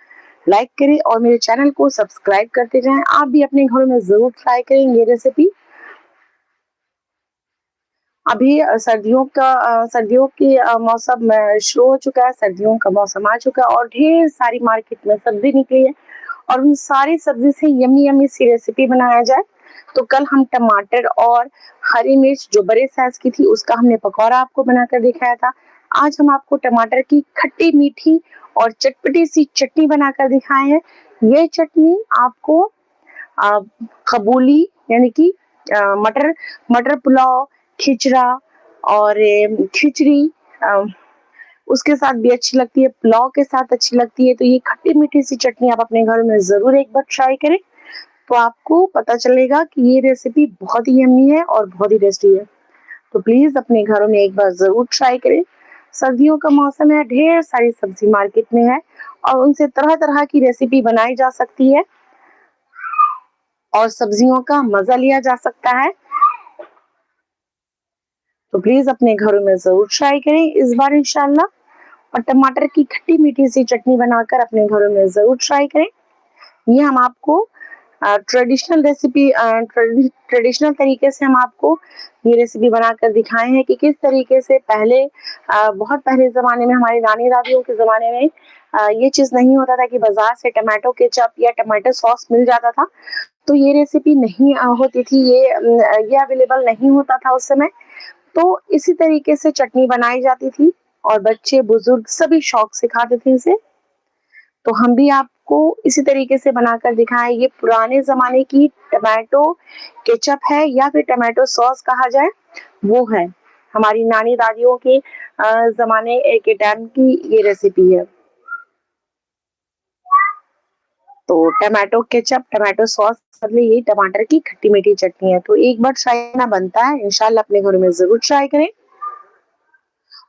लाइक करें और मेरे चैनल को सब्सक्राइब करते जाएं। आप भी अपने घरों में जरूर ट्राई करें ये रेसिपी। अभी सर्दियों की मौसम शुरू हो चुका है। सर्दियों का मौसम आ चुका है और ढेर सारी मार्केट में सब्जी निकली है और उन सारी सब्जी से यम्मी यम्मी सी रेसिपी बनाया जाए। तो कल हम टमाटर और हरी मिर्च जो बड़े साइज की थी उसका हमने पकौड़ा आपको बनाकर दिखाया था। आज हम आपको टमाटर की खट्टी मीठी और चटपटी सी चटनी बनाकर दिखाए हैं। ये चटनी आपको अ, कबूली यानी कि मटर मटर पुलाव, खिचड़ा और खिचड़ी उसके साथ भी अच्छी लगती है, पुलाव के साथ अच्छी लगती है। तो ये खट्टी मीठी सी चटनी आप अपने घर में जरूर एक बार ट्राई करें। तो आपको पता चलेगा कि ये रेसिपी बहुत ही यम्मी है और बहुत ही टेस्टी है। तो प्लीज अपने घरों में एक बार जरूर ट्राई करें। सर्दियों का मौसम है, ढेर सारी सब्जी मार्केट में है और उनसे तरह तरह की रेसिपी बनाई जा सकती है और सब्जियों का मजा लिया जा सकता है। तो प्लीज अपने घरों में जरूर ट्राई करें इस बार इंशाल्लाह। और टमाटर की खट्टी मीठी सी चटनी बनाकर अपने घरों में जरूर ट्राई करें। ये हम आपको ट्रेडिशनल रेसिपी ट्रेडिशनल तरीके से हम आपको ये रेसिपी बनाकर दिखाए हैं कि किस तरीके से पहले बहुत पहले जमाने में हमारी नानी दादियों के जमाने में ये चीज नहीं होता था कि बाजार से टमाटो केचप या टमाटो सॉस मिल जाता था। तो ये रेसिपी नहीं होती थी, ये अवेलेबल नहीं होता था उस समय। तो इसी तरीके से चटनी बनाई जाती थी और बच्चे बुजुर्ग सभी शौक से खाते थे इसे। तो हम भी आपको इसी तरीके से बनाकर दिखाएं। ये पुराने जमाने की टमाटो केचप है या फिर टमाटो सॉस कहा जाए, वो है हमारी नानी दादियों के जमाने के टाइम की ये रेसिपी है। तो टमाटो केचप टमाटो सॉस बदले ये टमाटर की खट्टी मीठी चटनी है। तो एक बार ट्राई करना बनता है, इंशाल्लाह अपने घरों में जरूर ट्राई करें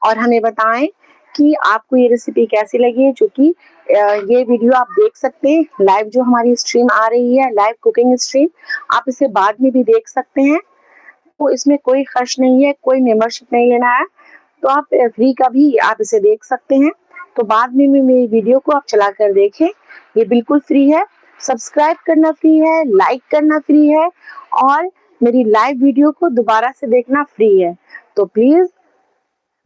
और हमें बताएं कि आपको ये रेसिपी कैसी लगी है। जो कि ये वीडियो आप देख सकते हैं लाइव, जो हमारी स्ट्रीम आ रही है लाइव कुकिंग स्ट्रीम, आप इसे बाद में भी देख सकते हैं। तो इसमें कोई खर्च नहीं है, कोई मेंबरशिप नहीं लेना है। तो आप फ्री का भी आप इसे देख सकते हैं। तो बाद में भी मेरी वीडियो को आप चलाकर देखें, ये बिल्कुल फ्री है। सब्सक्राइब करना फ्री है, लाइक करना फ्री है और मेरी लाइव वीडियो को दोबारा से देखना फ्री है। तो प्लीज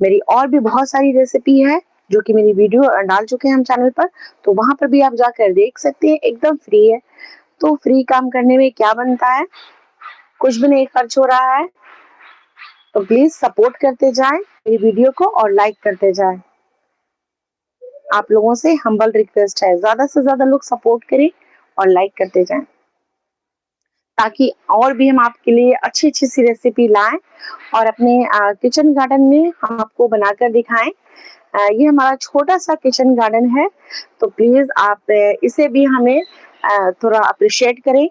मेरी और भी बहुत सारी रेसिपी है जो कि मेरी वीडियो डाल चुके हैं हम चैनल पर, तो वहां पर भी आप जाकर देख सकते हैं, एकदम फ्री है। तो फ्री काम करने में क्या बनता है, कुछ भी नहीं खर्च हो रहा है। तो प्लीज सपोर्ट करते जाएं मेरी वीडियो को और लाइक करते जाएं। आप लोगों से हम्बल रिक्वेस्ट है ज्यादा से ज्यादा लोग सपोर्ट करें और लाइक करते जाएं ताकि और भी हम आपके लिए अच्छी अच्छी सी रेसिपी लाएं और अपने किचन गार्डन में हम आपको बनाकर दिखाएं। ये हमारा छोटा सा किचन गार्डन है। तो प्लीज आप इसे भी हमें थोड़ा अप्रिशिएट करें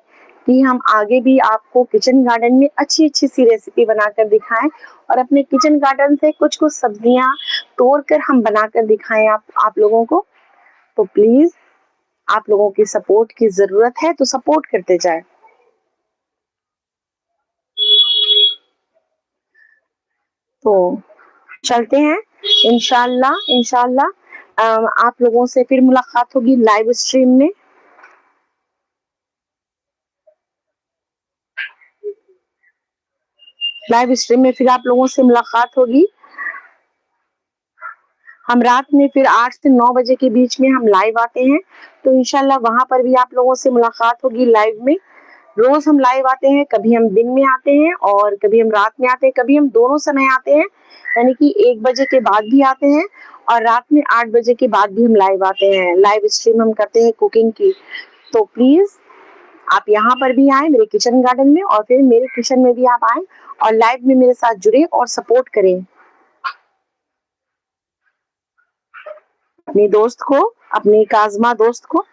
कि हम आगे भी आपको किचन गार्डन में अच्छी अच्छी सी रेसिपी बनाकर दिखाएं और अपने किचन गार्डन से कुछ कुछ सब्जियां तोड़कर हम बनाकर दिखाएं आप लोगों को। तो प्लीज आप लोगों की सपोर्ट की जरूरत है, तो सपोर्ट करते जाए। तो चलते हैं इंशाल्लाह इंशाल्लाह आप लोगों से फिर मुलाकात होगी लाइव स्ट्रीम में। लाइव स्ट्रीम में फिर आप लोगों से मुलाकात होगी। हम रात में फिर 8 से 9 बजे के बीच में हम लाइव आते हैं, तो इंशाल्लाह वहां पर भी आप लोगों से मुलाकात होगी लाइव में। रोज हम लाइव आते हैं, कभी हम दिन में आते हैं और कभी हम रात में आते हैं, कभी हम दोनों समय आते हैं, यानी कि 1 बजे के बाद भी आते हैं और रात में 8 बजे के बाद भी हम लाइव आते हैं। लाइव स्ट्रीम हम करते हैं कुकिंग की। तो प्लीज आप यहाँ पर भी आए मेरे किचन गार्डन में, और फिर मेरे किचन में भी आप आए और लाइव में मेरे साथ जुड़े और सपोर्ट करें अपनी दोस्त को, अपनी काजमा दोस्त को।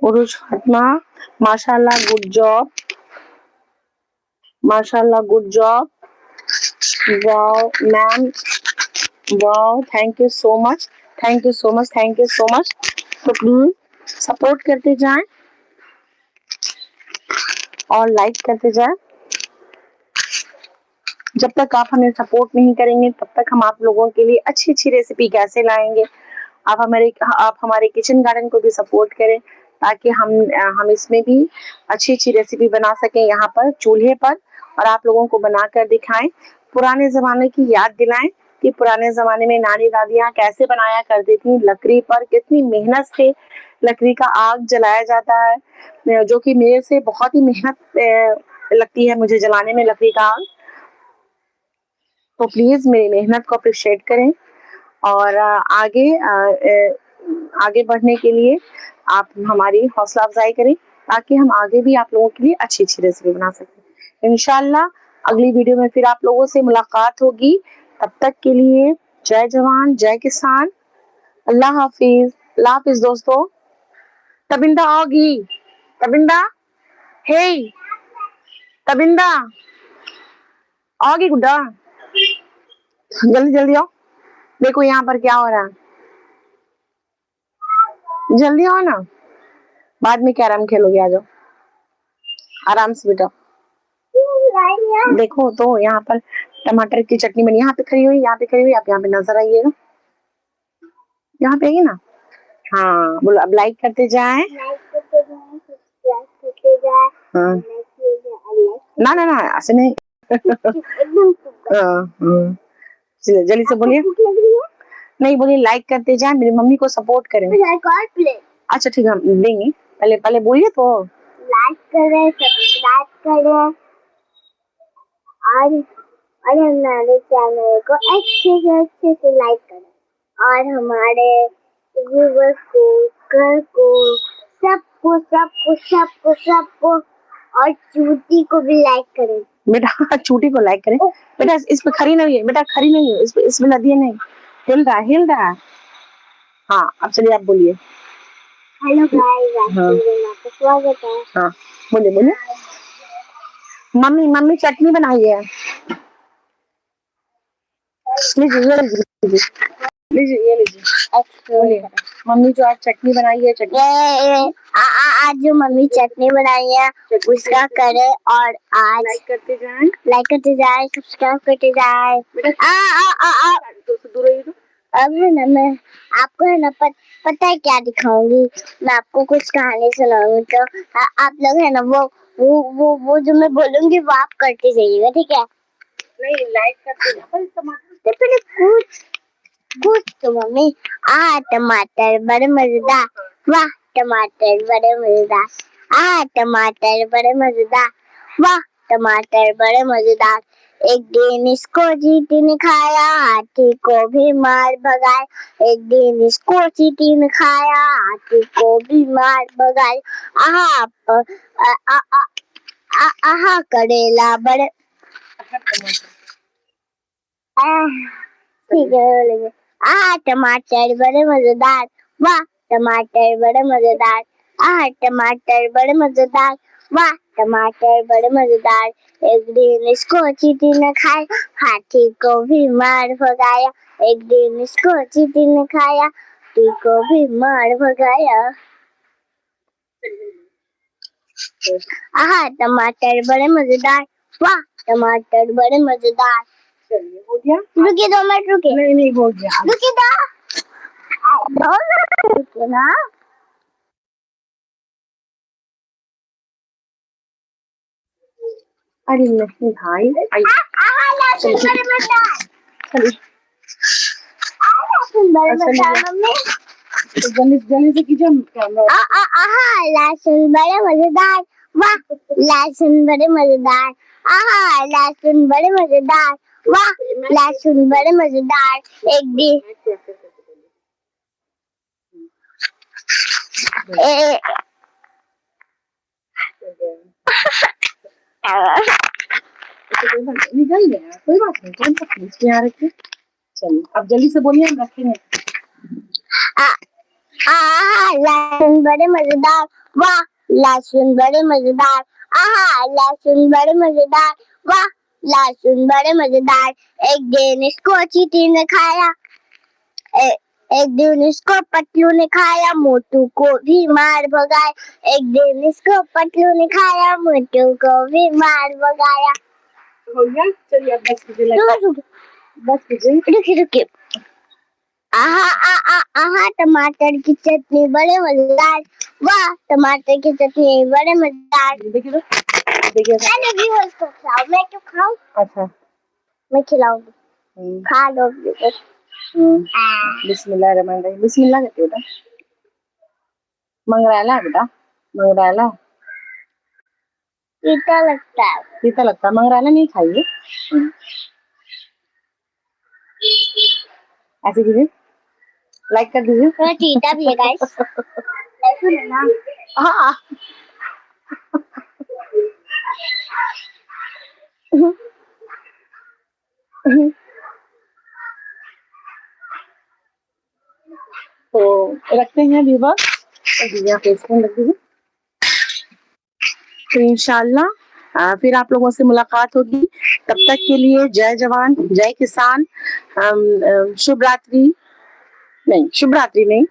उरुज फातिमा, माशाल्लाह गुड जॉब, माशाल्लाह good job, wow ma'am, wow, thank you so much, thank you so much, thank you so much. तो प्लीज सपोर्ट करते जाएं और लाइक करते जाएं। जब तक आप हमें सपोर्ट नहीं करेंगे तब तक हम आप लोगों के लिए अच्छी अच्छी रेसिपी कैसे लाएंगे। आप हमारे किचन गार्डन को भी सपोर्ट करें ताकि हम इसमें भी अच्छी अच्छी रेसिपी बना सकें यहाँ पर चूल्हे पर, और आप लोगों को बनाकर दिखाएं, पुराने जमाने की याद दिलाएं कि पुराने जमाने में नानी दादियाँ कैसे बनाया करती थी लकड़ी पर, कितनी मेहनत से लकड़ी का आग जलाया जाता है, जो कि मेरे से बहुत ही मेहनत लगती है मुझे जलाने में लकड़ी का आग। तो प्लीज मेरी मेहनत को अप्रिशिएट करें और आगे बढ़ने के लिए आप हमारी हौसला अफजाई करें ताकि हम आगे भी आप लोगों के लिए अच्छी अच्छी रेसिपी बना सकें। इंशाल्लाह अगली वीडियो में फिर आप लोगों से मुलाकात होगी। तब तक के लिए जय जवान जय किसान, अल्लाह हाफिज, अल्लाह हाफिज दोस्तों। तबिंदा आओगी? तबिंदा, हे तबिंदा आओगी गुड्डा? जल्दी जल्दी आओ, देखो यहाँ पर क्या हो रहा है, जल्दी आओ ना, बाद में कैरम खेलोगे, आ जाओ आराम से बेटा। देखो तो यहाँ पर टमाटर की चटनी बनी, यहाँ पे खड़ी हुई, यहाँ पे खड़ी हुई, आप यहाँ पे नजर आइएगा, यहाँ पे आइए ना। हाँ बोलो, अब लाइक करते जाएं, हाँ ना ना ना ऐसे नहीं। चलिए जल्दी से बोलिए, नहीं बोलिए, लाइक करते जाएं, मेरी मम्मी को सपोर्ट करें। अच्छा ठीक है, हम देंगे, पहले पहले बोलिए तो। लाइक करें, सब्सक्राइब करें और हमारे चैनल को अच्छे से लाइक करें और हमारे व्यूअर्स को, घर को, सबको सबको सबको सबको और चूटी को भी लाइक करें। बेटा चूटी को लाइक करें बेटा, इस पे खड़ी नहीं है बेटा, खड़ी नहीं है, इस पे लदिए नहीं, हिल रहा है। हाँ अब चलिए आप बोलिए। हेलो गाइस, आपका स्वागत है। हाँ बोलिए बोलिए। मम्मी मम्मी चटनी बनाई है, लीजिए ये लीजिए, बोलिए। मम्मी जो आज चटनी बनाई है, चटनी आज जो मम्मी चटनी बनाई है उसका करे, और आज लाइक करते जाए, सब्सक्राइब करते जाए। अब है ना, मैं आपको है ना पता है क्या दिखाऊंगी, मैं आपको कुछ कहानी सुनाऊंगी, तो आप लोग है ना वो जो मैं बोलूंगी वो आप करते जाइएगा, ठीक है? नहीं लाइक करते पहले कुछ तो मम्मी। टमाटर बड़े मजेदार, वाह टमाटर बड़े मजेदार, टमाटर बड़े मजेदार, वाह टमाटर बड़े मजेदार। एक दिन इसको चींटी ने खाया, हाथी को भी मार भगाए। एक दिन इसको चींटी ने खाया, हाथी को भी मार भगाए। आहा करेला बड़े, ठीक है, टमाटर बड़े मजेदार, वाह टमाटर बड़े मजेदार, टमाटर बड़े मजेदार, वाह टमाटर बड़े मजेदार। एक दिन इसको चींटी ने खाया, हाथी को भी मार भगाया। एक दिन इसको चींटी ने खाया, हाथी को भी मार भगाया। टमाटर बड़े मजेदार, वाह टमाटर बड़े मजेदार। चलिए हो गया। रुकिए 2 मिनट रुकिए। नहीं हो गया। रुकिए 2 मिनट रुकिए ना। अरे नहीं भाई। लहसुन बड़े मजेदार। चलिए लहसुन बड़े मजेदार मम्मी। जल्दी से कीजिए कैमरा। लहसुन बड़े मजेदार। वाह लहसुन बड़े मजेदार। लहसुन बड़े मजेदार। वाह लहसुन बड़े मजेदार। एक दिन निकल गया कोई बात नहीं कौन सा प्लीज के यहाँ रखिए। चलिए अब जल्दी से बोलिए हम रखेंगे। लहसुन बड़े मजेदार। वाह लहसुन बड़े मजेदार। लहसुन बड़े मजेदार। वाह लहसुन बड़े मजेदार। एक दिन इसको चींटी ने खाया। एक दिन इसको पतलू ने खाया, मोटू को भी मार भगाया। एक दिन इसको पतलू ने खाया, मोटू को भी मार भगाया। हो गया चलिए अब बस कीजिए। रुकिए टमाटर की चटनी बड़े मजेदार। वाह टमाटर की चटनी बड़े मजेदार। देखिए उसको खिलाओ। मैं क्यों खाऊं? अच्छा मैं खिलाऊंगी। खा लो बिस्मिल्लाहिर्रहमानिर्रहीम। बिस्मिल्लाह कहते बेटा। मंगराला बेटा मंगराला। तीता लगता है। तीता लगता है मंगराला नहीं खाइए। ऐसे कीजिए लाइक कर दीजिए। थोड़ा तीता भी है गाइस। लाइक है ना। हाँ तो रखते हैं व्यूवर। तो इंशाल्लाह फिर आप लोगों से मुलाकात होगी। तब तक के लिए जय जवान जय किसान। शुभ रात्रि नहीं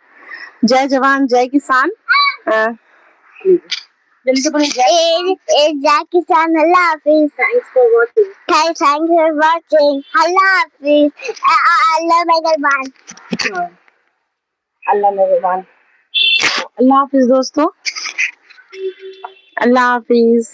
जय जवान जय किसान। जल्दी से बोलिए जय किसान। अल्लाह हाफिज। Thanks for watching. अल्लाह हाफिज। अल्लाह मेहरबान। अल्लाह मेहरबान। अल्लाह हाफिज दोस्तों। अल्लाह हाफिज।